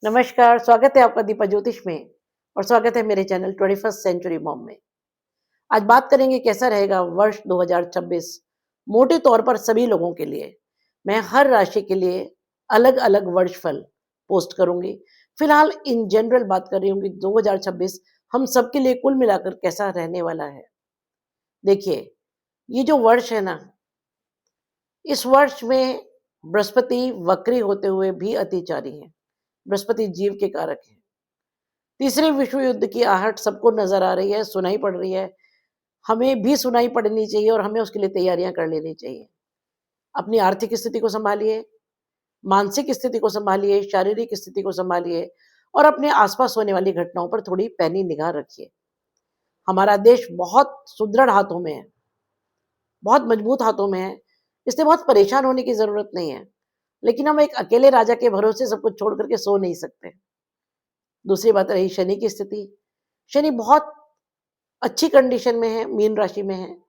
नमस्कार, स्वागत है आपका दीपा ज्योतिष में और स्वागत है मेरे चैनल 21st सेंचुरी मॉम में। आज बात करेंगे कैसा रहेगा वर्ष 2026 मोटे तौर पर सभी लोगों के लिए। मैं हर राशि के लिए अलग-अलग वर्ष फल पोस्ट करूंगी। फिलहाल इन जनरल बात कर रही हूँ कि 2026 हम सबके लिए कुल मिलाकर कैसा रहने वाला है। देखिए, ये जो वर्ष है ना, इस वर्ष में बृहस्पति वक्री होते हुए भी अतिचारी है। बृहस्पति जीव के कारक है। तीसरे विश्व युद्ध की आहट सबको नजर आ रही है, सुनाई पड़ रही है। हमें भी सुनाई पड़नी चाहिए और हमें उसके लिए तैयारियां कर लेनी चाहिए। अपनी आर्थिक स्थिति को संभालिए, मानसिक स्थिति को संभालिए, शारीरिक स्थिति को संभालिए और अपने आसपास होने वाली घटनाओं पर थोड़ी पैनी निगाह रखिए। हमारा देश बहुत सुदृढ़ हाथों में है, बहुत मजबूत हाथों में है, इसलिए बहुत परेशान होने की जरूरत नहीं है। लेकिन हम एक अकेले राजा के भरोसे सब कुछ छोड़ करके सो नहीं सकते। दूसरी बात रही शनि की स्थिति। शनि बहुत अच्छी कंडीशन में है, मीन राशि में है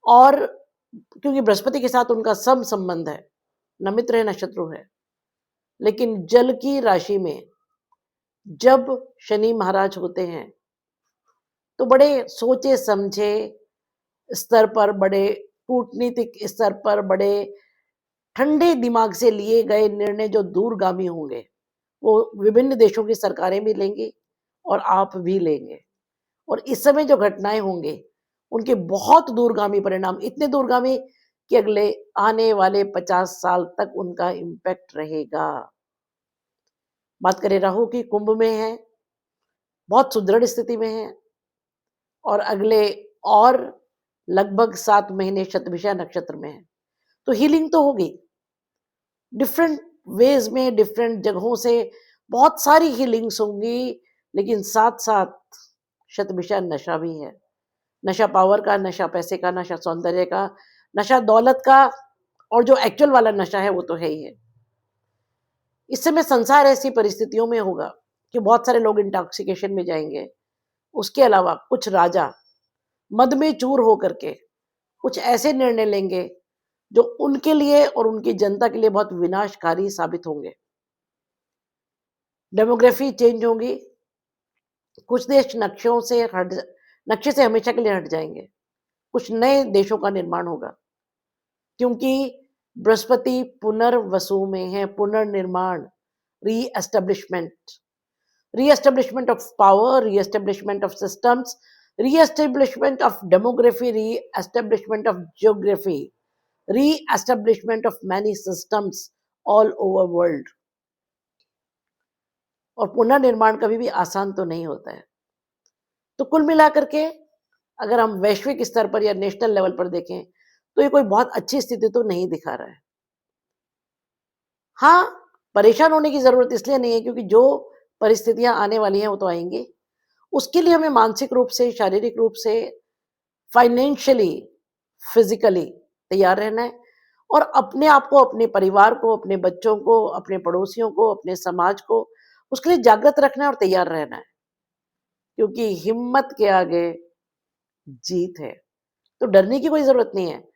और क्योंकि बृहस्पति के साथ उनका सम संबंध है, न मित्र है न शत्रु है। लेकिन जल की राशि में जब शनि महाराज होते हैं तो बड़े सोचे समझे स्तर पर, बड़े कूटनीतिक स्तर पर, बड़े ठंडे दिमाग से लिए गए निर्णय जो दूरगामी होंगे वो विभिन्न देशों की सरकारें भी लेंगी और आप भी लेंगे। और इस समय जो घटनाएं होंगे उनके बहुत दूरगामी परिणाम, इतने दूरगामी कि अगले आने वाले 50 साल तक उनका इम्पैक्ट रहेगा। बात करें राहु की, कुंभ में है, बहुत सुदृढ़ स्थिति में है और अगले और लगभग 7 महीने शतभिषा नक्षत्र में है। तो हीलिंग तो होगी, डिफरेंट वेज में, डिफरेंट जगहों से बहुत सारी हीलिंग्स होंगी। लेकिन साथ साथ शतभिषा नशा भी है। नशा पावर का, नशा पैसे का, नशा सौंदर्य का, नशा दौलत का और जो एक्चुअल वाला नशा है वो तो है ही है। इस समय संसार ऐसी परिस्थितियों में होगा कि बहुत सारे लोग इंटॉक्सिकेशन में जाएंगे। उसके अलावा कुछ राजा मद में चूर होकर के कुछ ऐसे निर्णय लेंगे जो उनके लिए और उनकी जनता के लिए बहुत विनाशकारी साबित होंगे। डेमोग्राफी चेंज होगी। कुछ देश नक्शे से हमेशा के लिए हट जाएंगे। कुछ नए देशों का निर्माण होगा क्योंकि बृहस्पति पुनर्वसु में है। पुनर्निर्माण, reestablishment of power, reestablishment of systems, reestablishment of demography, reestablishment of geography, reestablishment of many systems all over world. और पुनर्निर्माण कभी भी आसान तो नहीं होता है। तो कुल मिलाकर के अगर हम वैश्विक स्तर पर या नेशनल लेवल पर देखें तो ये कोई बहुत अच्छी स्थिति तो नहीं दिखा रहा है। हाँ, परेशान होने की जरूरत इसलिए नहीं है क्योंकि जो परिस्थितियां आने वाली हैं वो तो आएंगी। उसके लिए हमें मानसिक रूप से, शारीरिक रूप से, फाइनेंशियली, फिजिकली तैयार रहना है और अपने आप को, अपने परिवार को, अपने बच्चों को, अपने पड़ोसियों को, अपने समाज को उसके लिए जागृत रखना है और तैयार रहना है क्योंकि हिम्मत के आगे जीत है। तो डरने की कोई जरूरत नहीं है।